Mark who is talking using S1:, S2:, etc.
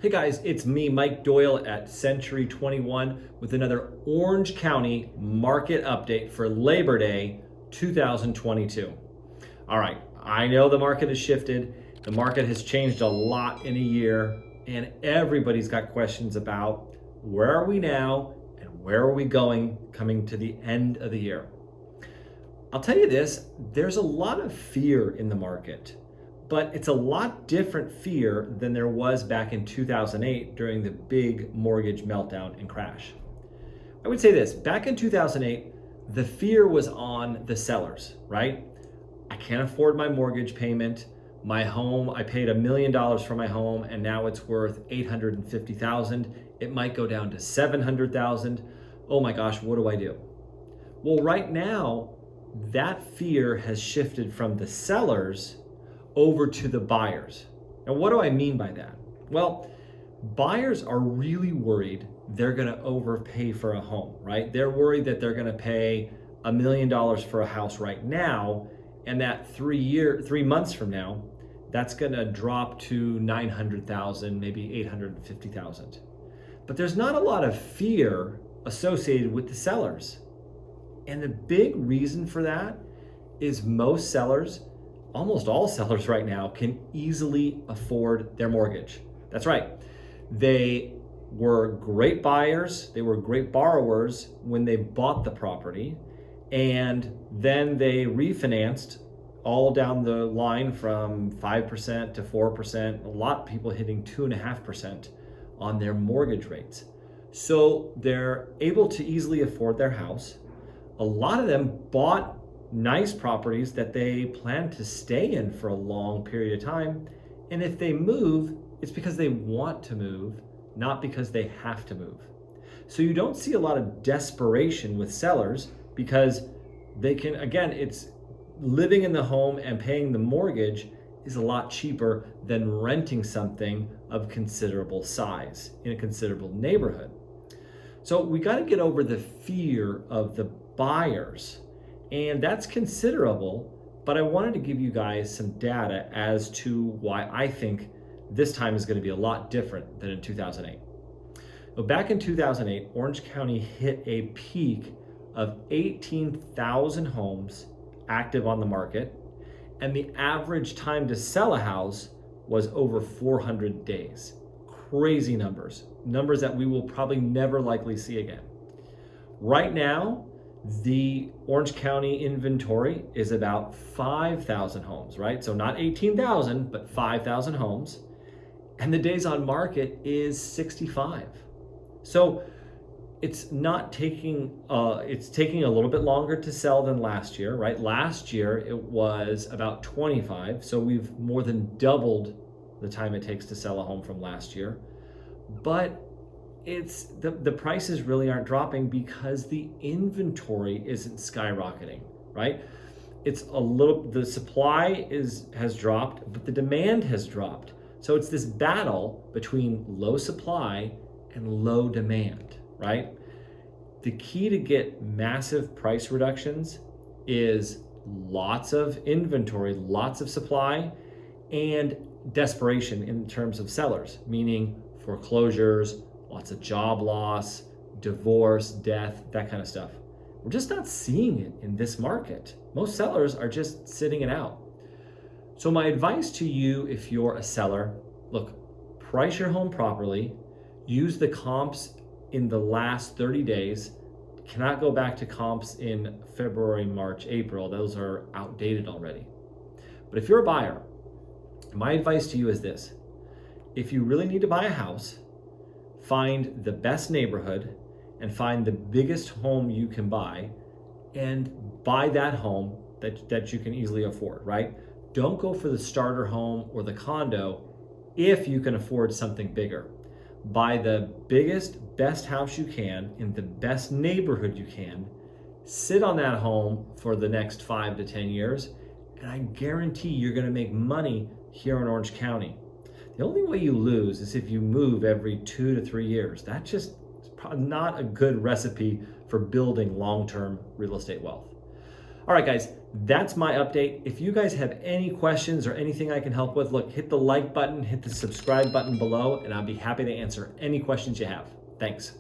S1: Hey guys, it's me, Mike Doyle at Century 21 with another Orange County market update for Labor Day 2022. All right, I know the market has shifted. The market has changed a lot in a year, and everybody's got questions about where are we now and where are we going coming to the end of the year. I'll tell you this, there's a lot of fear in the market. But it's a lot different fear than there was back in 2008 during the big mortgage meltdown and crash. I would say this, back in 2008, the fear was on the sellers, right? I can't afford my mortgage payment. My home, I paid $1 million for my home and now it's worth $850,000. It might go down to $700,000. Oh my gosh, what do I do? Well, right now, that fear has shifted from the sellers over to the buyers. And what do I mean by that? Well, buyers are really worried they're going to overpay for a home, right? They're worried that they're going to pay $1 million for a house right now, and that 3 months from now, that's going to drop to $900,000, maybe $850,000. But there's not a lot of fear associated with the sellers. And the big reason for that is most sellers, almost all sellers right now, can easily afford their mortgage. That's right. They were great buyers, they were great borrowers when they bought the property, and then they refinanced all down the line from 5% to 4%, a lot of people hitting 2.5% on their mortgage rates. So they're able to easily afford their house. A lot of them bought nice properties that they plan to stay in for a long period of time. And if they move, it's because they want to move, not because they have to move. So you don't see a lot of desperation with sellers because they can, again, it's living in the home and paying the mortgage is a lot cheaper than renting something of considerable size in a considerable neighborhood. So we got to get over the fear of the buyers. And that's considerable, but I wanted to give you guys some data as to why I think this time is going to be a lot different than in 2008. So back in 2008, Orange County hit a peak of 18,000 homes active on the market, and the average time to sell a house was over 400 days. Crazy numbers that we will probably never likely see again. Right now, the Orange County inventory is about 5,000 homes, right? So not 18,000, but 5,000 homes. And the days on market is 65. So it's not taking, it's taking a little bit longer to sell than last year, right? Last year it was about 25. So we've more than doubled the time it takes to sell a home from last year. But it's the prices really aren't dropping because the inventory isn't skyrocketing, right? It's a little, the supply has dropped, but the demand has dropped. So it's this battle between low supply and low demand, right? The key to get massive price reductions is lots of inventory, lots of supply, and desperation in terms of sellers, meaning foreclosures, lots of job loss, divorce, death, that kind of stuff. We're just not seeing it in this market. Most sellers are just sitting it out. So my advice to you, if you're a seller, look, price your home properly, use the comps in the last 30 days. Cannot go back to comps in February, March, April. Those are outdated already. But if you're a buyer, my advice to you is this. If you really need to buy a house, find the best neighborhood and find the biggest home you can buy and buy that home that you can easily afford, right? Don't go for the starter home or the condo if you can afford something bigger. Buy the biggest, best house you can in the best neighborhood you can. Sit on that home for the next 5 to 10 years, and I guarantee you're going to make money here in Orange County. The only way you lose is if you move every 2 to 3 years. That's just not a good recipe for building long-term real estate wealth. All right, guys, That's my update. If you guys have any questions or anything I can help with, look, hit the like button, hit the subscribe button below, and I'll be happy to answer any questions you have. Thanks.